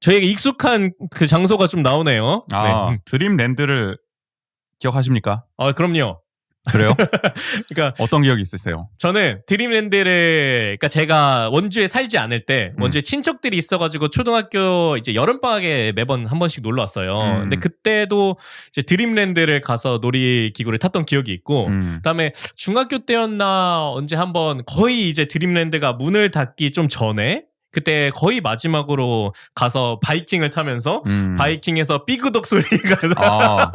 저에게 익숙한 그 장소가 좀 나오네요. 아, 네. 드림랜드를 기억하십니까? 그럼요. 그래요? 그러니까 어떤 기억이 있으세요? 저는 드림랜드를 그러니까 제가 원주에 살지 않을 때 원주에 친척들이 있어가지고 초등학교 이제 여름방학에 매번 한 번씩 놀러 왔어요. 근데 그때도 이제 드림랜드를 가서 놀이기구를 탔던 기억이 있고 그다음에 중학교 때였나 언제 한번 거의 이제 드림랜드가 문을 닫기 좀 전에 그때 거의 마지막으로 가서 바이킹을 타면서 바이킹에서 삐그덕 소리가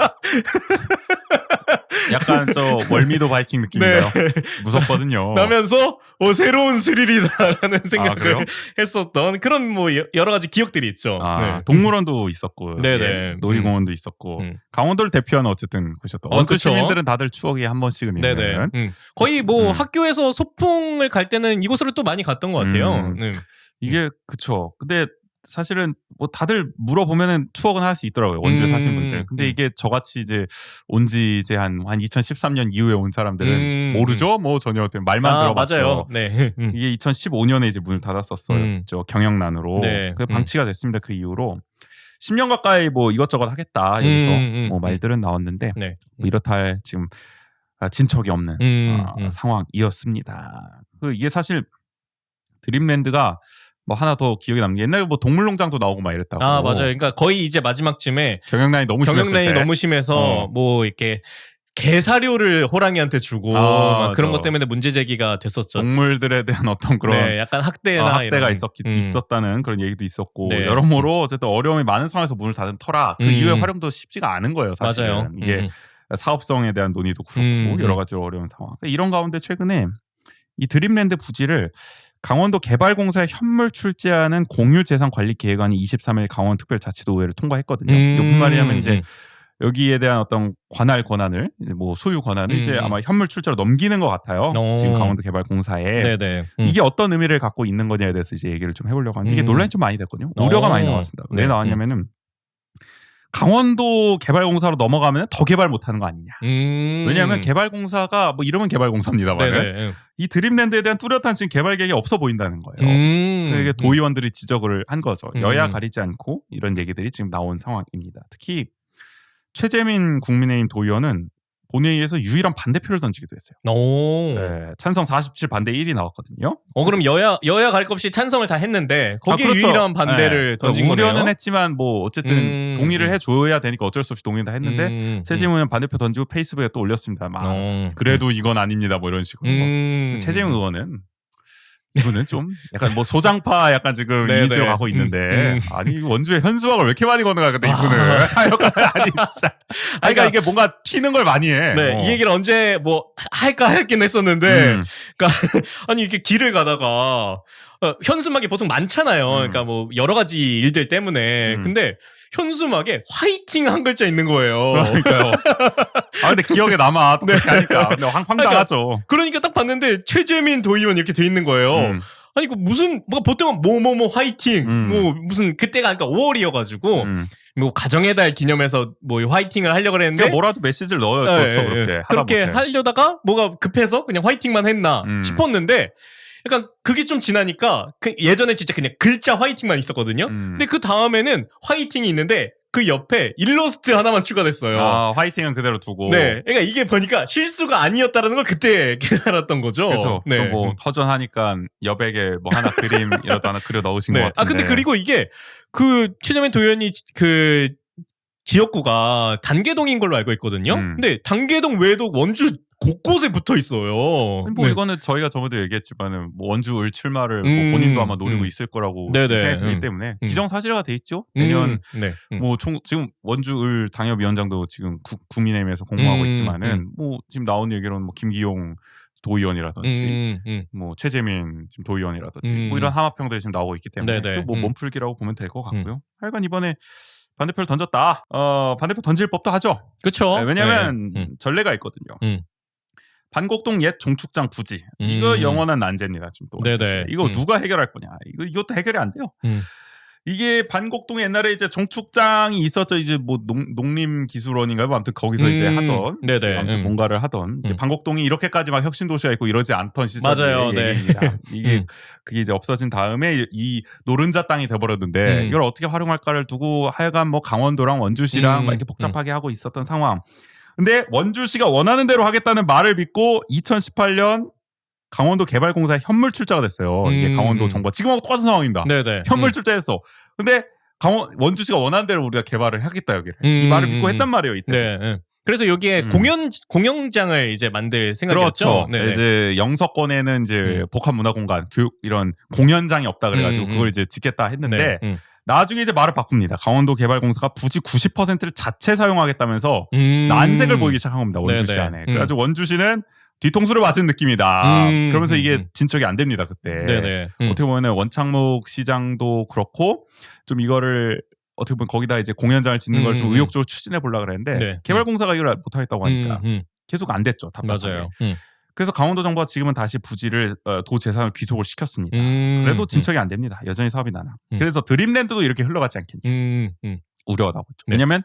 약간 저 월미도 바이킹 느낌인가요? 네. 무섭거든요. 나면서 새로운 스릴이다라는 생각을 했었던 그런 뭐 여러 가지 기억들이 있죠. 네. 동물원도 있었고, 네네. 놀이공원도 있었고, 강원도를 대표하는 어쨌든 곳이었던. 원주 시민들은 다들 추억이 한 번씩은 있는. 거의 뭐 학교에서 소풍을 갈 때는 이곳으로 또 많이 갔던 것 같아요. 이게 그쵸. 근데 사실은 뭐 다들 물어보면은 추억은 하나씩 있더라고요. 원주에 사시는 분들. 근데 이게 저같이 이제 온지 이제 한 2013년 이후에 온 사람들은 모르죠? 뭐 전혀 말만 들어봤죠. 맞아요. 네. 이게 2015년에 이제 문을 닫았었어요. 경영난으로. 네. 그 방치가 됐습니다. 그 이후로 10년 가까이 뭐 이것저것 하겠다 여기서 뭐 말들은 나왔는데 뭐 이렇다 할 지금 진척이 없는 상황이었습니다. 이게 사실 드림랜드가 뭐 하나 더 기억에 남는 게 옛날에 뭐 동물농장도 나오고 막 이랬다고. 맞아요. 그러니까 거의 이제 마지막쯤에 경영난이 너무 심해서 뭐 이렇게 개사료를 호랑이한테 주고 막 그런 것 때문에 문제 제기가 됐었죠. 동물들에 대한 어떤 그런 약간 학대가 있었다는 그런 얘기도 있었고 여러모로 어쨌든 어려움이 많은 상황에서 문을 닫은 터라 그 이후에 활용도 쉽지가 않은 거예요. 사실은. 맞아요. 이게 사업성에 대한 논의도 그렇고 여러 가지로 어려운 상황. 이런 가운데 최근에 이 드림랜드 부지를 강원도 개발공사에 현물 출제하는 공유재산관리계획안이 23일 강원특별자치도의회를 통과했거든요. 이게 무슨 말이냐면 이제 여기에 대한 어떤 관할 권한을 뭐 소유 권한을 이제 아마 현물 출자로 넘기는 것 같아요. 지금 강원도 개발공사에 이게 어떤 의미를 갖고 있는 거냐에 대해서 이제 얘기를 좀 해보려고 하는데 이게 논란이 좀 많이 됐거든요. 우려가 많이 나왔습니다. 왜 나왔냐면은 강원도 개발공사로 넘어가면 더 개발 못하는 거 아니냐. 왜냐하면 개발공사가 뭐 이름은 개발공사입니다만 이 드림랜드에 대한 뚜렷한 지금 개발 계획이 없어 보인다는 거예요. 이게 도의원들이 지적을 한 거죠. 여야 가리지 않고 이런 얘기들이 지금 나온 상황입니다. 특히 최재민 국민의힘 도의원은 본회의에서 유일한 반대표를 던지기도 했어요. 네, 찬성 47 반대 1이 나왔거든요. 그럼 여야 갈 것 없이 찬성을 다 했는데 거기에 유일한 반대를 던진 거네요. 우려는 했지만 뭐 어쨌든 동의를 해줘야 되니까 어쩔 수 없이 동의를 다 했는데 최재민 의원 반대표 던지고 페이스북에 또 올렸습니다. 그래도 이건 아닙니다. 뭐 이런 식으로. 최재민 의원은 이거는 좀 약간 뭐 소장파 약간 지금 이미지로 가고 있는데 아니 원주에 현수막을 왜 이렇게 많이 거는 거야 근데 이분은 아니 진짜 그러니까 이게 뭔가 튀는 걸 많이 해. 이 얘기를 언제 뭐 할까 했긴 했었는데 그러니까 아니 이렇게 길을 가다가 현수막이 보통 많잖아요. 그러니까 뭐 여러 가지 일들 때문에 근데 현수막에 화이팅 한 글자 있는 거예요. 그러니까요. 근데 기억에 남아 또 그렇게 하니까 근데 황당하죠. 그러니까 딱 봤는데 최재민 도의원 이렇게 돼 있는 거예요. 아니 그 무슨 뭐 보통은 뭐뭐뭐 화이팅 뭐 무슨 그때가 그러니까 5월이어가지고 뭐 가정의 달 기념해서 뭐 화이팅을 하려고 그랬는데 그러니까 뭐라도 메시지를 넣었죠. 그렇게 하려다가 뭐가 급해서 그냥 화이팅만 했나 싶었는데 약간 그게 좀 지나니까 예전에 진짜 그냥 글자 화이팅만 있었거든요. 근데 그 다음에는 화이팅이 있는데 그 옆에 일러스트 하나만 추가됐어요. 화이팅은 그대로 두고. 그러니까 이게 보니까 실수가 아니었다라는 걸 그때 깨달았던 거죠. 그렇죠. 뭐 터전하니까 여백에 뭐 하나 그림이라도 하나 그려 넣으신 것 같은데. 근데 그리고 이게 그 최재민 도의원이 그 지역구가 단계동인 걸로 알고 있거든요. 근데 단계동 외에도 원주 곳곳에 붙어 있어요. 뭐 이거는 저희가 저번에도 얘기했지만은 뭐 원주을 출마를 뭐 본인도 아마 노리고 있을 거라고 생각이 들기 때문에 기정사실화가 돼 있죠. 내년 뭐 지금 원주을 당협위원장도 지금 국민의힘에서 공모하고 있지만은 뭐 지금 나온 얘기로는 뭐 김기용 도의원이라든지 뭐 최재민 지금 도의원이라든지 뭐 이런 함합형들이 지금 나오고 있기 때문에 뭐 몸풀기라고 보면 될 것 같고요. 하여간 이번에 반대표를 던졌다. 반대표 던질 법도 하죠. 그렇죠. 왜냐하면 전례가 있거든요. 반곡동 옛 종축장 부지 이거 영원한 난제입니다. 지금 또 이거 누가 해결할 거냐? 이것도 해결이 안 돼요. 이게 반곡동에 옛날에 이제 정축장이 있었죠. 이제 뭐 농림기술원인가요? 뭐 아무튼 거기서 이제 하던 네네. 아무튼 뭔가를 하던 이제 반곡동이 이렇게까지 막 혁신 도시가 있고 이러지 않던 맞아요. 시절의 얘기입니다. 네. 이게 그게 이제 없어진 다음에 이 노른자 땅이 돼버렸는데 이걸 어떻게 활용할까를 두고 하여간 뭐 강원도랑 원주시랑 막 이렇게 복잡하게 하고 있었던 상황. 근데 원주시가 원하는 대로 하겠다는 말을 믿고 2018년 강원도 개발공사에 현물 출자가 됐어요. 이게 강원도 정부가 지금하고 똑같은 상황입니다. 네네. 현물 출자했어. 근데 원주시가 원하는 대로 우리가 개발을 하겠다 여기를. 이 말을 믿고 했단 말이에요 이때. 네. 네. 그래서 여기에 공연장을 이제 만들 생각이었죠. 그렇죠. 네네. 이제 영서권에는 이제 복합문화공간, 교육 이런 공연장이 없다 그래가지고 그걸 이제 짓겠다 했는데 나중에 이제 말을 바꿉니다. 강원도 개발공사가 부지 90%를 자체 사용하겠다면서 난색을 보이기 시작한 겁니다. 원주시 네네. 안에. 그래가지고 원주시는 뒤통수를 맞은 느낌이다. 그러면서 이게 진척이 안 됩니다 그때. 네네. 어떻게 보면 원창목 시장도 그렇고 좀 이거를 어떻게 보면 거기다 이제 공연장을 짓는 걸 좀 의욕적으로 추진해 보려고 그랬는데 네. 개발공사가 이걸 못하겠다고 하니까 계속 안 됐죠. 답답하게. 맞아요. 그래서 강원도 정부가 지금은 다시 부지를 도 재산을 귀속을 시켰습니다. 그래도 진척이 안 됩니다. 여전히 사업이 나나. 그래서 드림랜드도 이렇게 흘러가지 않겠냐. 우려가 나오고 있죠. 왜냐하면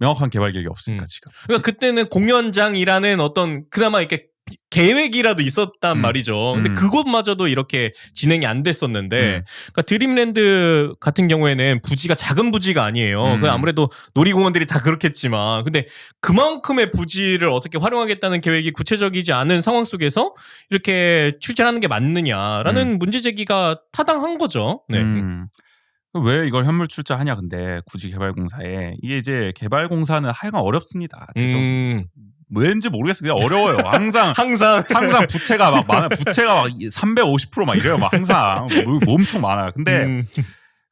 명확한 개발 계획이 없으니까 지금. 그러니까 그때는 공연장이라는 어떤 그나마 이렇게 계획이라도 있었단 말이죠. 근데 그것마저도 이렇게 진행이 안 됐었는데, 그러니까 드림랜드 같은 경우에는 부지가 작은 부지가 아니에요. 그 아무래도 놀이공원들이 다 그렇겠지만, 근데 그만큼의 부지를 어떻게 활용하겠다는 계획이 구체적이지 않은 상황 속에서 이렇게 출제하는 게 맞느냐라는 문제 제기가 타당한 거죠. 네. 왜 이걸 현물 출자하냐 근데 굳이 개발공사에 이게 이제 개발공사는 하여간 어렵습니다. 왠지 모르겠어요. 그냥 어려워요. 항상 부채가 막 많아요. 부채가 막 350% 막 이래요. 막 항상 뭐 엄청 많아요. 근데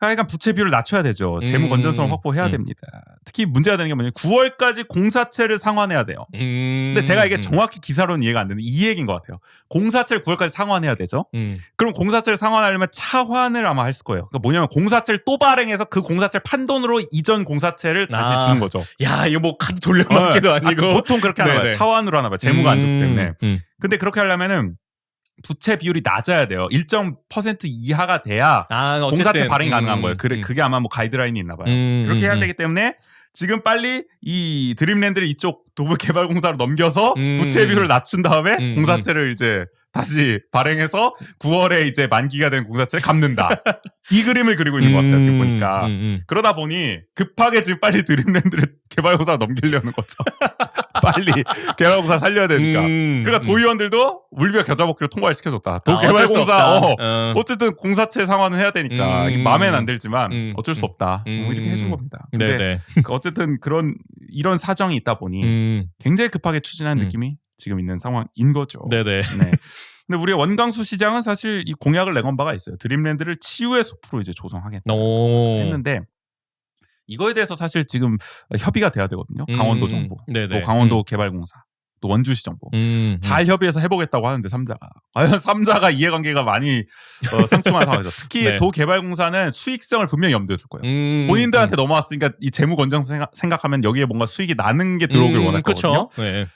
하여간 부채 비율을 낮춰야 되죠. 재무 건전성을 확보해야 됩니다. 특히 문제가 되는 게 뭐냐면 9월까지 공사채를 상환해야 돼요. 근데 제가 이게 정확히 기사로는 이해가 안 되는데 이 얘기인 것 같아요. 공사채를 9월까지 상환해야 되죠. 그럼 공사채를 상환하려면 차환을 아마 했을 거예요. 그러니까 뭐냐면 공사채를 또 발행해서 그 공사채를 판돈으로 이전 공사채를 다시 주는 거죠. 야, 이거 뭐 카드 돌려막기도 아니고. 보통 그렇게 하나 봐요. 차환으로 하나 봐요. 재무가 안 좋기 때문에. 근데 그렇게 하려면은 부채 비율이 낮아야 돼요. 일정 % 이하가 돼야 공사채 발행이 가능한 거예요. 그게 아마 뭐 가이드라인이 있나 봐요. 그렇게 해야 되기 때문에 지금 빨리 이 드림랜드를 이쪽 도보개발공사로 넘겨서 부채 비율을 낮춘 다음에 공사채를 이제 다시 발행해서 9월에 이제 만기가 된 공사채를 갚는다. 이 그림을 그리고 있는 것 같아요. 지금 보니까. 그러다 보니 급하게 지금 빨리 드림랜드를 개발공사로 넘기려는 거죠. 빨리 개발공사 살려야 되니까. 그러니까 도의원들도 울며 겨자먹기로 통과를 시켜줬다. 도개발공사 어쨌든 공사채 상환은 해야 되니까 마음에는 안 들지만 어쩔 수 없다. 뭐 이렇게 해준 겁니다. 근데 어쨌든 이런 사정이 있다 보니 굉장히 급하게 추진하는 느낌이 지금 있는 상황인 거죠. 네네. 네. 근데 우리 원광수 시장은 사실 이 공약을 내건 바가 있어요. 드림랜드를 치유의 숲으로 이제 조성하겠다 했는데 이거에 대해서 사실 지금 협의가 돼야 되거든요. 강원도 정부, 또 강원도 개발공사, 또 원주시 정부 잘 협의해서 해보겠다고 하는데 3자가 과연 3자가 이해관계가 많이 상충한 상황이죠. 특히 도개발공사는 수익성을 분명히 염두에 둘 거예요. 본인들한테 넘어왔으니까 이 재무 건전성 생각하면 여기에 뭔가 수익이 나는 게 들어오길 원할 거거든요. 네.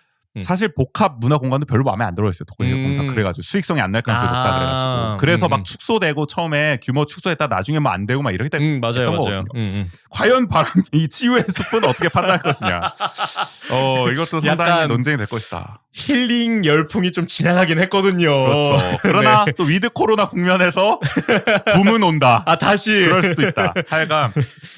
사실 복합 문화 공간도 별로 마음에 안 들어했어요. 도개발공사 그래가지고 수익성이 안 날 가능성이 높다 그래가지고 그래서 막 축소되고 처음에 규모 축소했다 나중에 뭐 안 되고 막 이렇게 맞아요. 과연 이 치유의 숲은 어떻게 판단할 것이냐. 이것도 상당히 논쟁이 될 것이다. 힐링 열풍이 좀 지나가긴 했거든요. 그렇죠. 그러나 또 위드 코로나 국면에서 붐은 온다. 다시 그럴 수도 있다. 하여간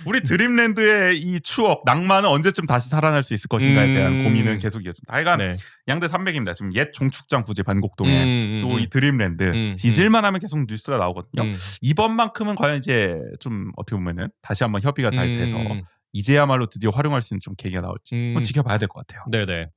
우리 드림랜드의 이 추억, 낭만은 언제쯤 다시 살아날 수 있을 것인가에 대한 고민은 계속 이어진다. 하여간 양대 산맥입니다. 지금 옛 종축장 부지 반곡동에 또 이 드림랜드 지질만 하면 계속 뉴스가 나오거든요. 이번만큼은 과연 이제 좀 어떻게 보면은 다시 한번 협의가 잘 돼서 이제야말로 드디어 활용할 수 있는 좀 계기가 나올지 한번 지켜봐야 될 것 같아요. 네네.